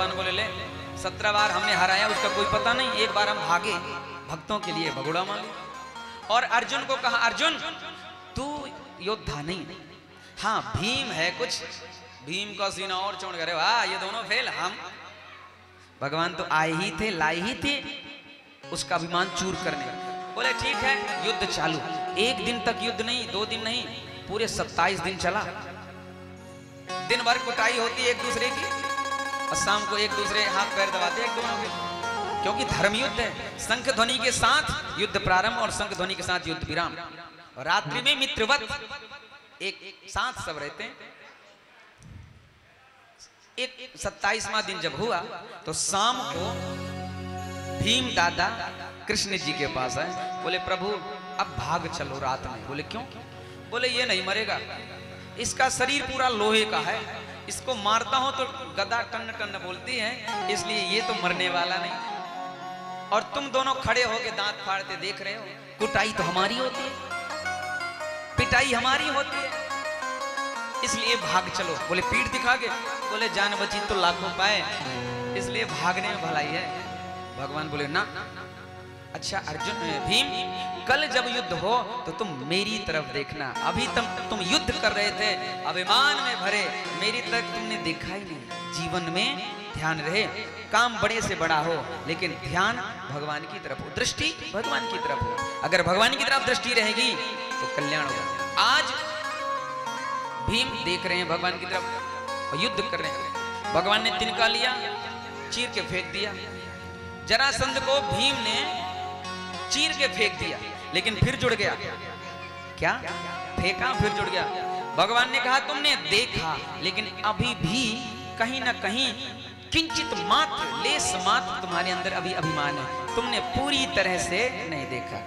भगवान बोले ले 17 बार हमने हराया उसका कोई पता नहीं, एक बार हम भागे भक्तों के लिए भगोड़ा मांगे। और अर्जुन को कहा अर्जुन तू योद्धा नहीं, हाँ भीम है कुछ, भीम का सीना और चौड़ करे वाह ये दोनों फेल, हम भगवान तो आए ही थे लाए ही थे उसका अभिमान चूर करने। बोले ठीक है युद्ध चालू, एक दिन तक युद्ध नहीं, 2 दिन नहीं, पूरे 27 दिन चला। दिन भर कुटाई होती एक दूसरे की और शाम को एक दूसरे हाथ पैर दबाते एक दोनों के, क्योंकि धर्म युद्ध है। शंख ध्वनि के साथ युद्ध प्रारंभ और शंख ध्वनि के साथ युद्ध विराम। और रात्रि में मित्रवत एक साथ सब रहते हैं। एक 27वां दिन जब हुआ तो शाम को भीम दादा कृष्ण जी के पास आए, बोले प्रभु अब भाग चलो रात में। बोले क्यों? बोले ये नहीं मरेगा, इसका शरीर पूरा लोहे का है, इसको मारता हूं तो गदा टन टन बोलती है, इसलिए ये तो मरने वाला नहीं। और तुम दोनों खड़े होके दांत फाड़ते देख रहे हो, कुटाई तो हमारी होती है, पिटाई हमारी होती है, इसलिए भाग चलो। बोले पीठ दिखा के, बोले जान बची तो लाखों पाए, इसलिए भागने में भलाई है। भगवान बोले ना। अच्छा अर्जुन भीम कल जब युद्ध हो तो तुम मेरी तरफ देखना, अभी तुम युद्ध कर रहे थे अभिमान में भरे, मेरी तरफ तुमने देखा ही नहीं। जीवन में ध्यान रहे, काम बड़े से बड़ा हो लेकिन ध्यान भगवान की तरफ हो, दृष्टि भगवान की तरफ हो। अगर भगवान की तरफ दृष्टि रहेगी तो कल्याण होगा। आज भीम देख रहे हैं भगवान की तरफ और युद्ध कर रहे हैं। भगवान ने तिनका लिया, चीर के फेंक दिया। जरासंध को भीम ने चीर के फेंक दिया लेकिन फिर जुड़ गया। क्या फेंका फिर जुड़ गया। भगवान ने कहा तुमने देखा लेकिन अभी भी कहीं ना कहीं किंचित मात्र लेस मात्र तुम्हारे अंदर अभी अभिमान है, तुमने पूरी तरह से नहीं देखा।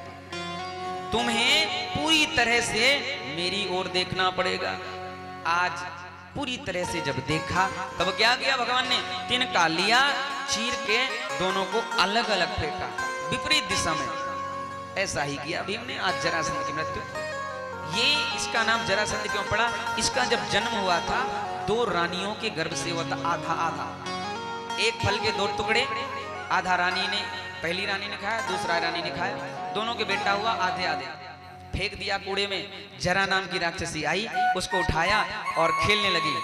तुम्हें पूरी तरह से मेरी ओर देखना पड़ेगा। आज पूरी तरह से जब देखा तब क्या किया भगवान ने? तिनका लिया, चीर के दोनों को अलग अलग फेंका विपरीत दिशा में। ऐसा ही किया भीम ने आज जरासंध की मृत्यु। ये इसका नाम जरासंध क्यों पड़ा? इसका जब जन्म हुआ था 2 रानियों के गर्भ से हुआ था, आधा आधा, एक फल के 2 टुकड़े, आधा रानी ने, पहली रानी ने खाया, दूसरा रानी ने खाया, दोनों के बेटा हुआ आधे आधे, फेंक दिया कूड़े में। जरा नाम की राक्षसी आई, उसको उठाया और खेलने लगी,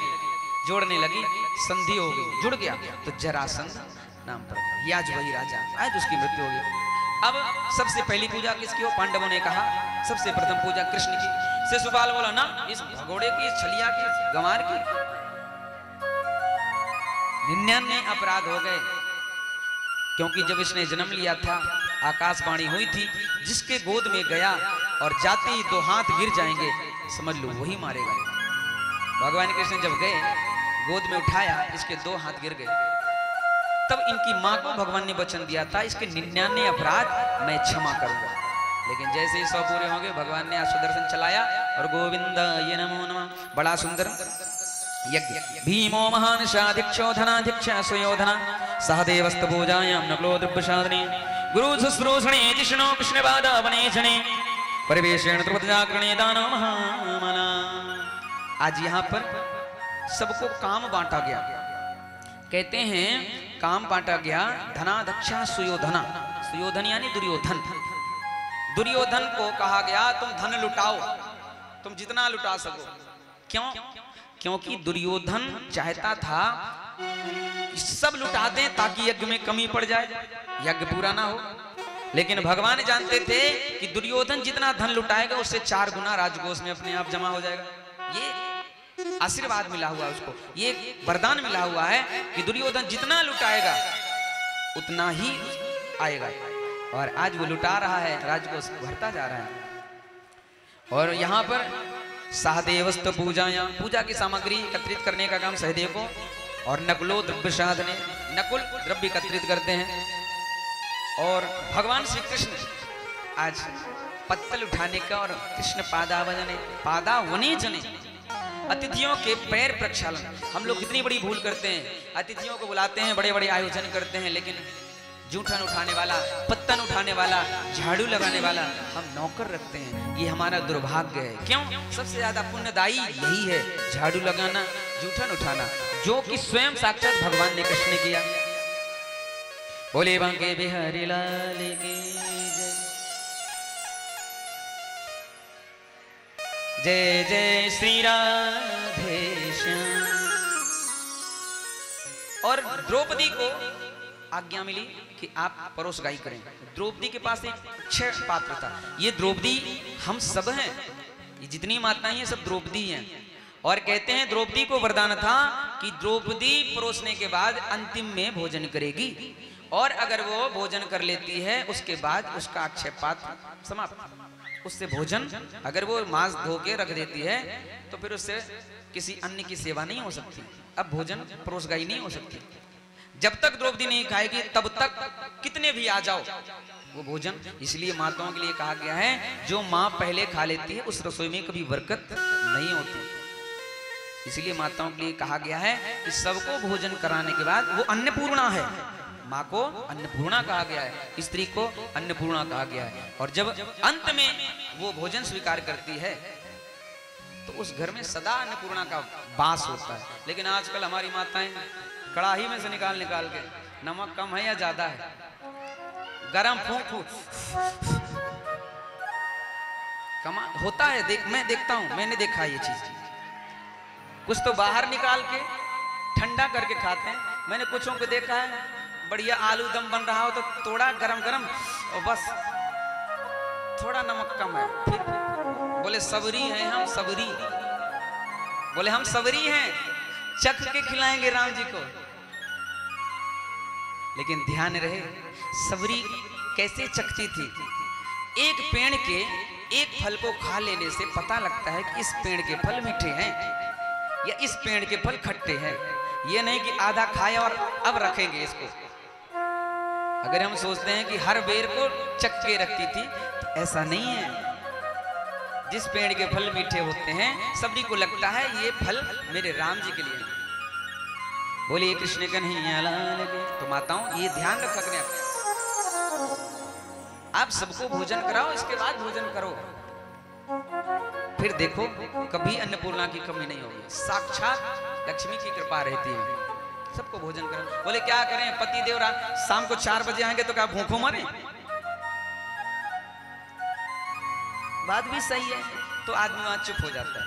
जोड़ने लगी, संधि हो गई, जुड़ गया तो जरासंध नाम पड़ गया। याज वही राजा, आज उसकी मृत्यु हो गई। अब सबसे पहली पूजा किसकी हो? पांडवों ने कहा सबसे प्रथम पूजा कृष्ण की। शिशुपाल बोला ना, इस भगोड़े की, इस छलिया की, गंवार की। 99 अपराध हो गए, क्योंकि जब इसने जन्म लिया था आकाशवाणी हुई थी, जिसके गोद में गया और जाते ही 2 हाथ गिर जाएंगे समझ लो वही मारेगा। भगवान कृष्ण जब गए, गोद में उठाया, इसके 2 हाथ गिर गए। तब इनकी मां को भगवान ने वचन दिया था इसके 99 अपराध मैं क्षमा करूंगा। लेकिन जैसे ही 100 पूरे होंगे भगवान ने सुदर्शन चलाया और गोविंदाय नमो नमः, बड़ा सुंदर यज्ञ। भीमो महान शाधिक्षोधनाधिक्ष सुयोधना सहदेवस्त पूजायां नकुलो द्रव्यसाधने गुरु शुश्रूषणे जिष्णु कृष्ण बादावने जने परिवेशेण त्रिपदजागरणे दानो महामना। आज यहाँ पर सबको काम बांटा गया। कहते हैं काम बांटा गया धनाध्यक्षा सुयोधना, सुयोधन यानी दुर्योधन। दुर्योधन को कहा गया तुम धन लुटाओ, तुम जितना लुटा सको। क्यों? क्योंकि दुर्योधन चाहता था सब लुटा दें ताकि यज्ञ में कमी पड़ जाए, यज्ञ पूरा ना हो। लेकिन भगवान जानते थे कि दुर्योधन जितना धन लुटाएगा उससे 4 गुना राजकोष में अपने आप जमा हो जाएगा। ये आशीर्वाद मिला हुआ उसको, ये वरदान मिला हुआ है कि दुर्योधन जितना लुटाएगा उतना ही आएगा। और आज वो लुटा रहा है, राजकोष भरता जा रहा है। और यहाँ पर सहदेवस्त पूजायां, पूजा की सामग्री एकत्रित करने का काम सहदेव को, और नकुलो द्रव्य साधने, नकुल द्रव्य एकत्रित करते हैं। और भगवान श्री कृष्ण आज पत्तल उठाने का और कृष्ण पादावने, पादावने जने, अतिथियों के पैर प्रक्षालन। हम लोग कितनी बड़ी भूल करते हैं, अतिथियों को बुलाते हैं, बड़े बड़े आयोजन करते हैं, लेकिन जूठन उठाने वाला, पत्तन उठाने वाला, झाड़ू लगाने वाला हम नौकर रखते हैं। ये हमारा दुर्भाग्य है। क्यों? सबसे ज्यादा पुण्यदायी यही है, झाड़ू लगाना, जूठन उठाना, जो कि स्वयं साक्षात भगवान ने कृष्ण ने किया। बोले बांके बिहारी लाल की जय, जय जय श्री राधे श्याम। और द्रौपदी को आज्ञा मिली कि आप परोस गाई करें। द्रौपदी के पास एक 6 पात्र था। ये द्रौपदी हम सब हैं, ये जितनी माताएं हैं सब द्रौपदी हैं। और कहते हैं द्रौपदी को वरदान था कि द्रौपदी परोसने के बाद अंतिम में भोजन करेगी, और अगर वो भोजन कर लेती है उसके बाद उसका अक्षय पात्र समाप्त। उससे भोजन अगर वो मांस धो के रख देती है तो फिर उससे किसी अन्य की सेवा नहीं हो सकती। अब भोजन परोसगाई नहीं हो सकती। जब तक द्रौपदी नहीं खाएगी तब तक कितने भी आ जाओ वो भोजन। इसलिए माताओं के लिए कहा गया है जो माँ पहले खा लेती है उस रसोई में कभी बरकत नहीं होती। इसलिए माताओं के लिए कहा गया है कि सबको भोजन कराने के बाद वो अन्नपूर्णा है। माँ को अन्नपूर्णा कहा गया है, स्त्री को अन्नपूर्णा कहा गया है। और जब अंत में वो भोजन स्वीकार करती है तो उस घर में सदा अन्नपूर्णा का वास होता है। लेकिन आजकल हमारी माताएं कड़ाही में से निकाल के नमक कम है या ज्यादा है, गरम फूंक कमा होता है। मैं देखता हूं, मैंने देखा ये चीज। कुछ तो बाहर निकाल के ठंडा करके खाते हैं। मैंने कुछों को देखा है बढ़िया आलू दम बन रहा हो तो थोड़ा गरम गरम और बस थोड़ा नमक कम है, फिर बोले सबरी हैं हम, सबरी। बोले हम सबरी हैं, चख के खिलाएंगे राम जी को। लेकिन ध्यान रहे सबरी कैसे चखती थी। एक पेड़ के एक फल को खा लेने से पता लगता है कि इस पेड़ के फल मीठे हैं या इस पेड़ के फल खट्टे हैं। ये नहीं कि आधा खाया और अब रखेंगे इसको। अगर हम सोचते हैं कि हर बेर को चख के रखती थी तो ऐसा नहीं है। जिस पेड़ के फल मीठे होते हैं सबरी को लगता है ये फल मेरे राम जी के लिए। बोलिए कृष्ण कन्हैया लाल की। तो माताओं ये ध्यान रखा करें, आप सबको भोजन कराओ, इसके बाद भोजन करो, फिर देखो कभी अन्नपूर्णा की कमी नहीं होगी। साक्षात लक्ष्मी की कृपा रहती है। सबको भोजन करो। बोले क्या करें पति देव शाम को 4 बजे आएंगे तो क्या भूखों मरे? बात भी सही है। तो आदमी वहां चुप हो जाता है।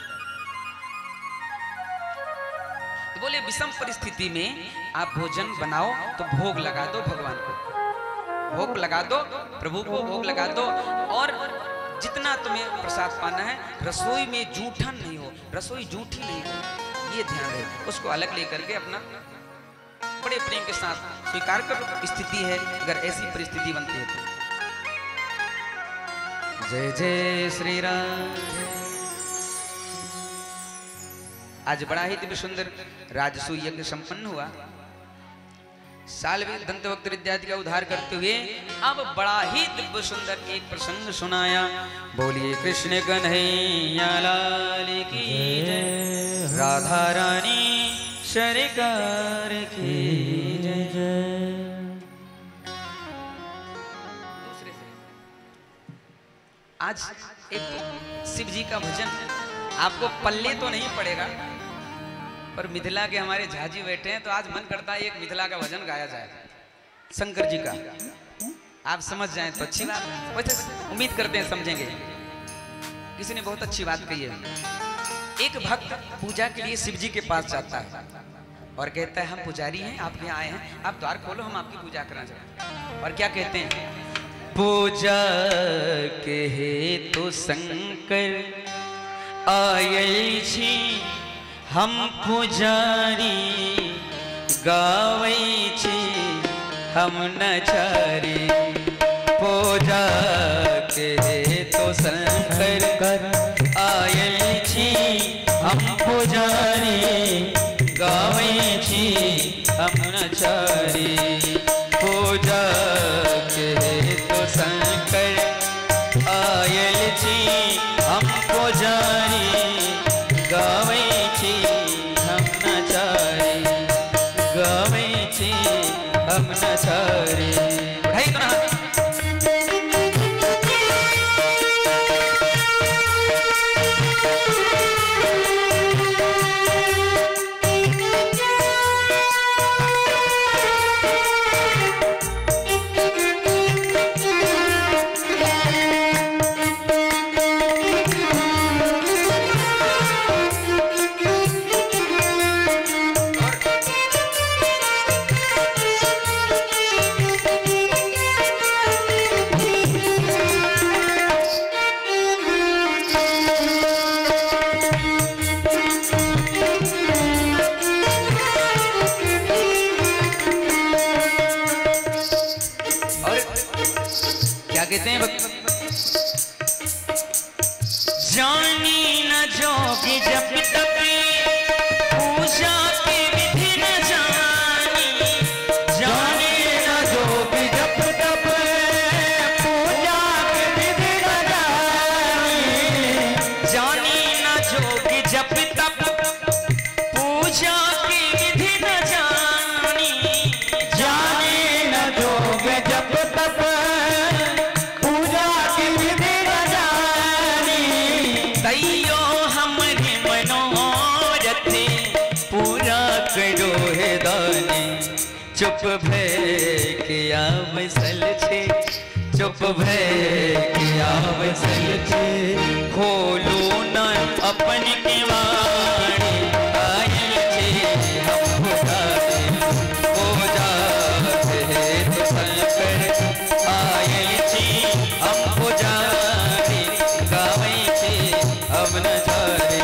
तो बोले विषम परिस्थिति में आप भोजन बनाओ तो भोग लगा दो, भगवान को भोग लगा दो, प्रभु को भोग लगा दो। और जितना तुम्हें प्रसाद पाना है रसोई में जूठन नहीं हो, रसोई जूठी नहीं हो, ये ध्यान है। उसको अलग लेकर के अपना बड़े प्रेम के साथ स्वीकार करो। स्थिति है अगर ऐसी परिस्थिति बनती है तो। जय जय श्री राम। आज बड़ा ही दिव्य सुंदर राजसूय यज्ञ संपन्न हुआ। सालवी दंतवक्त इत्यादि का उद्धार करते हुए अब बड़ा ही दिव्य सुंदर एक प्रसंग सुनाया। बोलिए कृष्ण कन्हैया लाल की जय, राधा रानी सरकार की जय। आज एक शिव जी का भजन आपको पल्ले तो नहीं पड़ेगा, पर मिथिला के हमारे झाजी बैठे हैं तो आज मन करता है एक मिथिला का भजन गाया जाए शंकर जी का। आप समझ जाएं तो अच्छी बात है, वैसे उम्मीद करते हैं समझेंगे। किसी ने बहुत अच्छी बात कही है। एक भक्त पूजा के लिए शिव जी के पास जाता है और कहता है हम पुजारी हैं, आप यहाँ आए हैं, आप द्वार खोलो, हम आपकी पूजा करना चाहते हैं। और क्या कहते हैं? पूजा के हेतु शंकर आयल छी, हम पुजारी गावै छी हम नचारी। पूजा के हेतु शंकर आयल छी, हम पुजारी गावै छी हम नचारी। पूजा के हेतु शंकर आयल छी, हम पुजारी गावै छी हम नचारी, गावै छी हम नचारी। उठाइए तो ना। कहते हैं जानी न जोगी जब तपी पूजा की विधि न जानी, जानी न जोगी जब तप पूजा की विधि न जानी, जानी न जोगी जब तप पूजा की विधि न जानी, जानी न जोगी जब तप पूजा की विधि न जानी, दैयो हमरे मनोरथ पूरा करो है दानी, चुप भय किया मसल छे, चुप भय किया मसल छे, खोलो न अपन के वाणी आयल छे हम उठाए, हो जाते हैं तो संकर आयल छे हम पुजारी, गावे छे हम न जारे।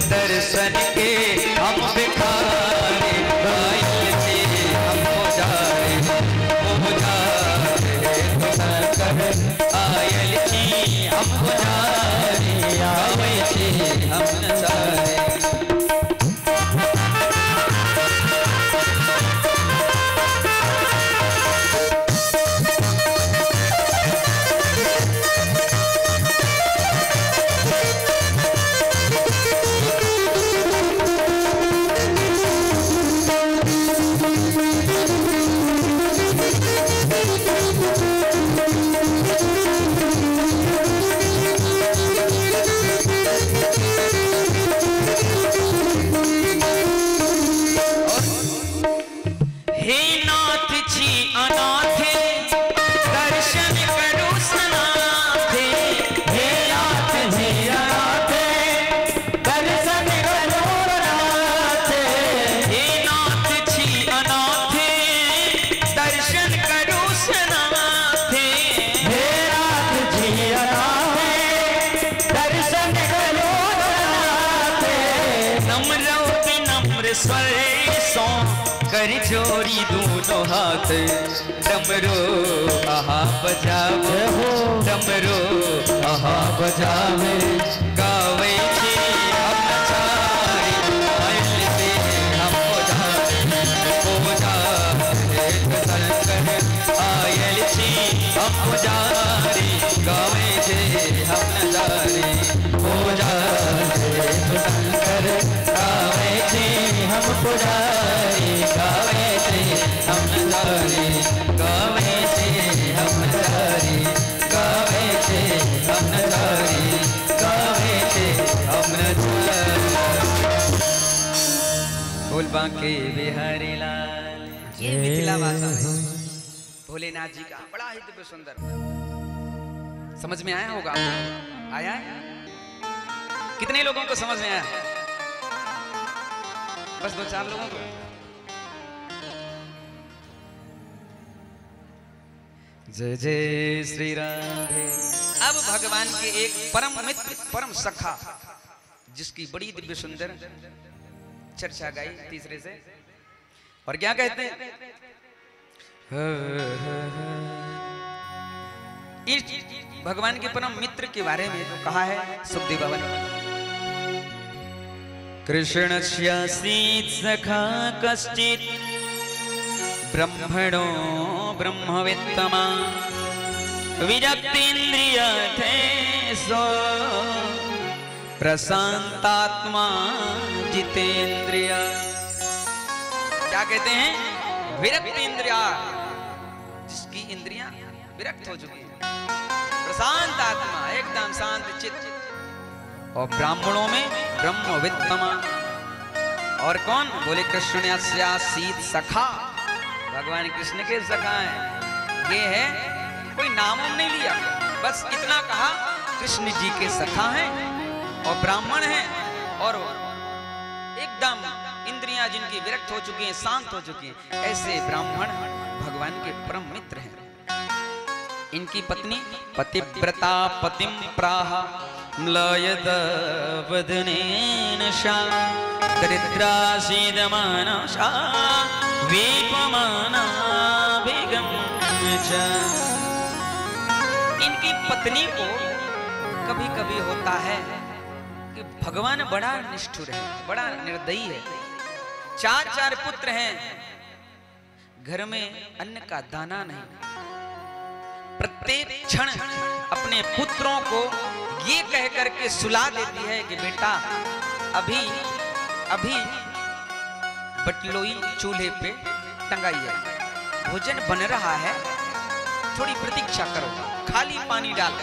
दर्शन के हम भिखारी, आयल छे हम पुजारी, हो जाते तो संकर आयल छे हम पुजारी, गावे छे हम नचारे। कर जोड़ी दोनों हाथ डमरू आहा बजावे हो, डमरू आहा बजावे, गावे छे हम नचारी, आयल छे हम पुजारी, हो जाते तो संकर आयल छे हम पुजारी, गावे छे हम नचारी, हो जाते तो संकर गावे छे हम पुजारी, गावे छे हम नचारी, गावे छे हम नचारी, गावे छे हम नचारी, गावे छे हम नचारी। बोल बांके बिहारी लाल। ये मिथिला भाषा है भोलेनाथ जी का, बड़ा ही दिव्य सुंदर। समझ में आया होगा आपको? आया है? कितने लोगों को समझ में आया? बस 2-4 लोगों को। जय जय श्री राधे। अब भगवान के एक परम मित्र, परम सखा, जिसकी बड़ी दिव्य सुंदर चर्चा गाई तीसरे से, और क्या कहते हैं? भगवान के परम मित्र के बारे में जो कहा है सुखदेव बाबा ने, कृष्णस्यासीत् सखा कश्चित् ब्रह्मणो ब्रह्मवेत्तमा विरक्तेन्द्रियते सो प्रशांतात्मा जितेंद्रिय। क्या कहते हैं? विरक्त इंद्रिया, जिसकी इंद्रियां विरक्त हो चुकी है, प्रशांत आत्मा, एकदम शांत चित्त। और ब्राह्मणों में ब्रह्मवित्तमा। और कौन? बोले कृष्णस्यासीत् सखा, भगवान कृष्ण के सखा हैं। ये है, कोई नाम नहीं लिया, बस इतना कहा कृष्ण जी के सखा हैं और ब्राह्मण हैं और एकदम इंद्रियां जिनकी विरक्त हो चुकी हैं, शांत हो चुकी हैं, ऐसे ब्राह्मण भगवान के परम मित्र हैं। इनकी पत्नी पतिव्रता पतिम प्राह म्लयदवदनेन शा दरिद्रासीदमाना शा वीपमाना वेगम च। इनकी पत्नी को कभी कभी होता है कि भगवान बड़ा निष्ठुर है, बड़ा निर्दयी है। 4 पुत्र हैं, घर में अन्न का दाना नहीं। प्रत्येक क्षण अपने पुत्रों को ये कह करके सुला देती है कि बेटा अभी अभी बटलोई चूल्हे पे टंगाई है, भोजन बन रहा है, थोड़ी प्रतीक्षा करो, खाली पानी डाल,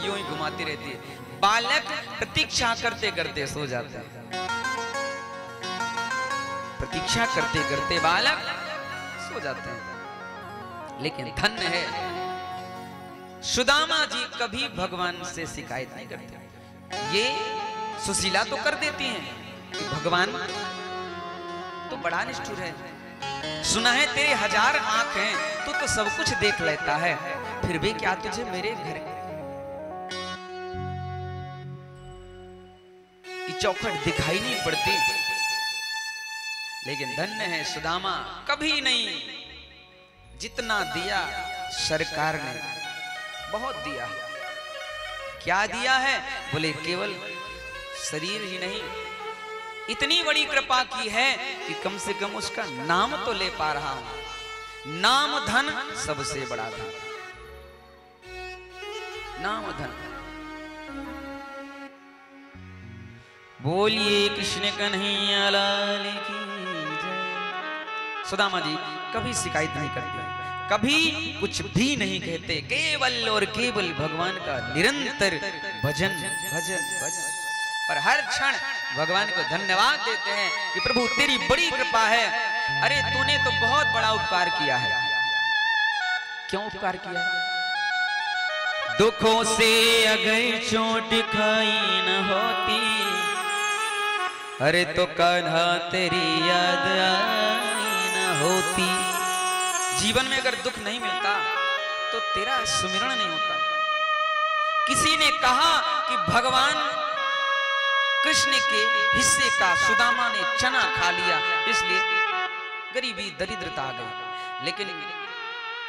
यूं ही घुमाती रहती है। बालक प्रतीक्षा करते करते सो जाते हैं, प्रतीक्षा करते करते बालक सो जाते हैं। लेकिन धन्य है सुदामा जी, कभी भगवान से शिकायत नहीं करते। ये सुशीला तो कर देती हैं कि भगवान तो बड़ा निष्ठुर है, सुना है तेरे 1000 आंख हैं, तू तो सब कुछ देख लेता है, फिर भी क्या तुझे मेरे घर की चौखट दिखाई नहीं पड़ती। लेकिन धन्य है सुदामा, कभी नहीं। जितना दिया सरकार ने बहुत दिया है। क्या दिया है? बोले केवल शरीर ही नहीं, इतनी बड़ी कृपा की है कि कम से कम उसका नाम तो ले पा रहा हूं। नाम धन सबसे बड़ा धन, नाम धन। बोलिए कृष्ण कन्हैया लाल की जय। सुदामा जी कभी शिकायत नहीं करते, कभी कुछ भी नहीं कहते, केवल और केवल भगवान का निरंतर भजन भजन भजन। और हर क्षण भगवान को धन्यवाद देते हैं कि प्रभु तेरी बड़ी कृपा है। अरे तूने तो बहुत बड़ा उपकार किया है। क्यों उपकार किया? दुखों से अगर चोट खाई न होती, अरे तो कान्हा तेरी याद आई न होती। जीवन में अगर दुख नहीं मिलता तो तेरा सुमिरन नहीं होता। किसी ने कहा कि भगवान कृष्ण के हिस्से का सुदामा ने चना खा लिया, इसलिए गरीबी दरिद्रता आ गई। लेकिन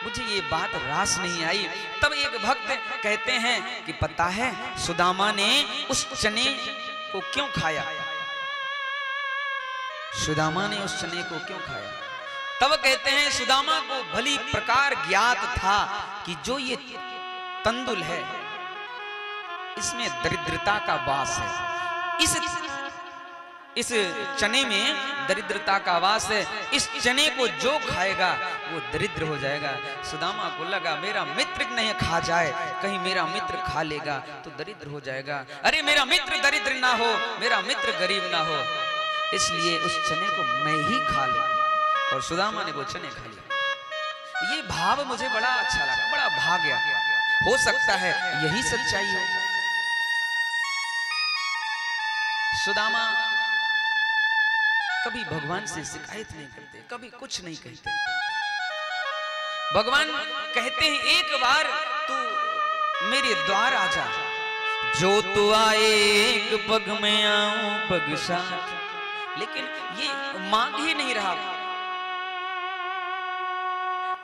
मुझे ये बात रास नहीं आई। तब एक भक्त कहते हैं कि पता है सुदामा ने उस चने को क्यों खाया? सुदामा ने उस चने को क्यों खाया? तब कहते हैं सुदामा को भली प्रकार ज्ञात था कि जो ये तंदुल है इसमें दरिद्रता का वास है, इस चने में दरिद्रता का वास है, इस चने को जो खाएगा वो दरिद्र हो जाएगा। सुदामा को लगा मेरा मित्र नहीं खा जाए, कहीं मेरा मित्र खा लेगा तो दरिद्र हो जाएगा। अरे मेरा मित्र दरिद्र ना हो, मेरा मित्र गरीब ना हो, इसलिए उस चने को मैं ही खा लूं। और सुदामा ने वो चने खा लिया। ये भाव मुझे बड़ा अच्छा लगा, बड़ा भाग गया। हो सकता है यही सच्चाई है। सुदामा कभी भगवान से शिकायत नहीं करते, कभी कुछ नहीं कहते। भगवान कहते हैं एक बार तू मेरे द्वार आ जा, जो तू आए एक पग में आऊं पग साथ। लेकिन ये मांग ही नहीं रहा।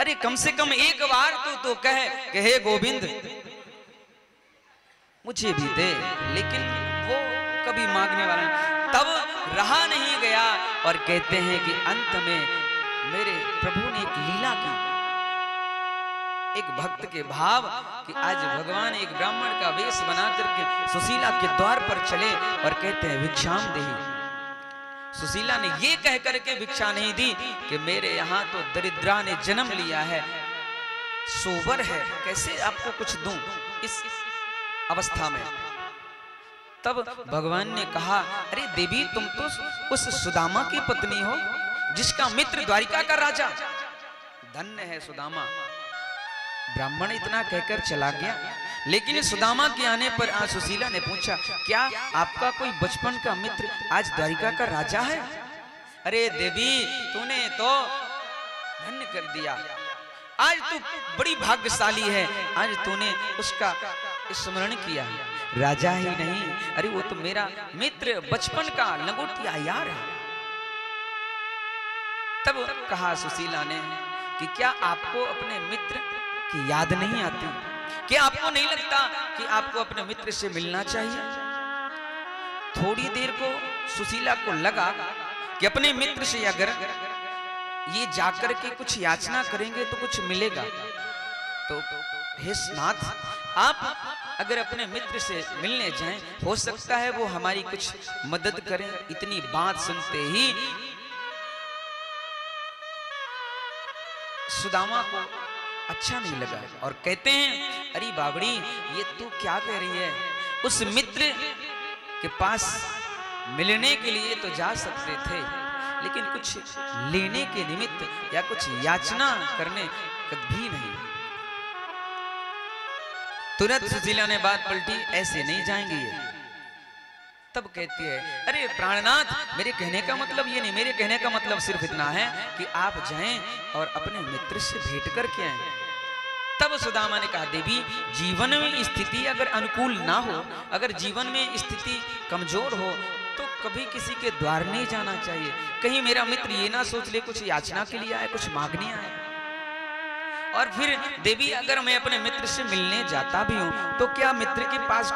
अरे कम से कम एक बार तू तो कहे कि हे गोविंद मुझे भी दे, लेकिन वो कभी मांगने वाला नहीं। तब रहा नहीं गया और कहते हैं कि अंत में मेरे प्रभु ने एक लीला की, एक भक्त के भाव कि आज भगवान एक ब्राह्मण का वेश बना करके सुशीला के द्वार पर चले और कहते हैं भिक्षाम देहि। सुशीला ने ये कह करके भिक्षा नहीं दी कि मेरे यहाँ तो दरिद्रा ने जन्म लिया है, सोबर है, कैसे आपको कुछ दूं इस अवस्था में। तब भगवान ने कहा, अरे देवी तुम तो उस सुदामा की पत्नी हो जिसका मित्र द्वारिका का राजा, धन्य है सुदामा। ब्राह्मण इतना कहकर चला गया, लेकिन सुदामा के आने पर सुशीला ने पूछा, क्या आपका कोई बचपन का मित्र आज द्वारिका का राजा है? अरे देवी तूने तो धन्य कर दिया, आज तू बड़ी भाग्यशाली है, आज तूने उसका स्मरण किया। राजा ही नहीं, अरे वो तो मेरा मित्र बचपन का लंगोटिया यार है। तब कहा सुशीला ने कि क्या आपको अपने मित्र की याद नहीं आती? क्या आपको नहीं लगता कि आपको अपने मित्र से मिलना चाहिए? थोड़ी देर को सुशीला को लगा कि अपने मित्र से अगर ये जाकर के कुछ याचना करेंगे तो कुछ मिलेगा। तो हे नाथ, आप अगर अपने मित्र से मिलने जाएं, हो सकता है वो हमारी कुछ मदद करें। इतनी बात सुनते ही सुदामा को अच्छा नहीं लगा और कहते हैं, अरे बाबड़ी ये तू क्या कह रही है? उस मित्र के पास मिलने के लिए तो जा सकते थे, लेकिन कुछ लेने के निमित्त या कुछ याचना करने कभी नहीं। तुरंत सुशीला ने बात पलटी, ऐसे नहीं जाएंगे ये। तब कहती है, अरे प्राणनाथ मेरे कहने का मतलब ये नहीं, मेरे कहने का मतलब सिर्फ इतना है कि आप जाएं और अपने मित्र से भेंट करके आएं। तब सुदामा ने कहा, देवी जीवन में स्थिति अगर अनुकूल ना हो, अगर जीवन में स्थिति कमजोर हो तो कभी किसी के द्वार नहीं जाना चाहिए। कहीं मेरा मित्र ये ना सोच ले कुछ याचना के लिए आए, कुछ मांगने आए। और फिर देवी अगर मैं अपने मित्र से मिलने जाता भी हूं तो क्या मित्र के पास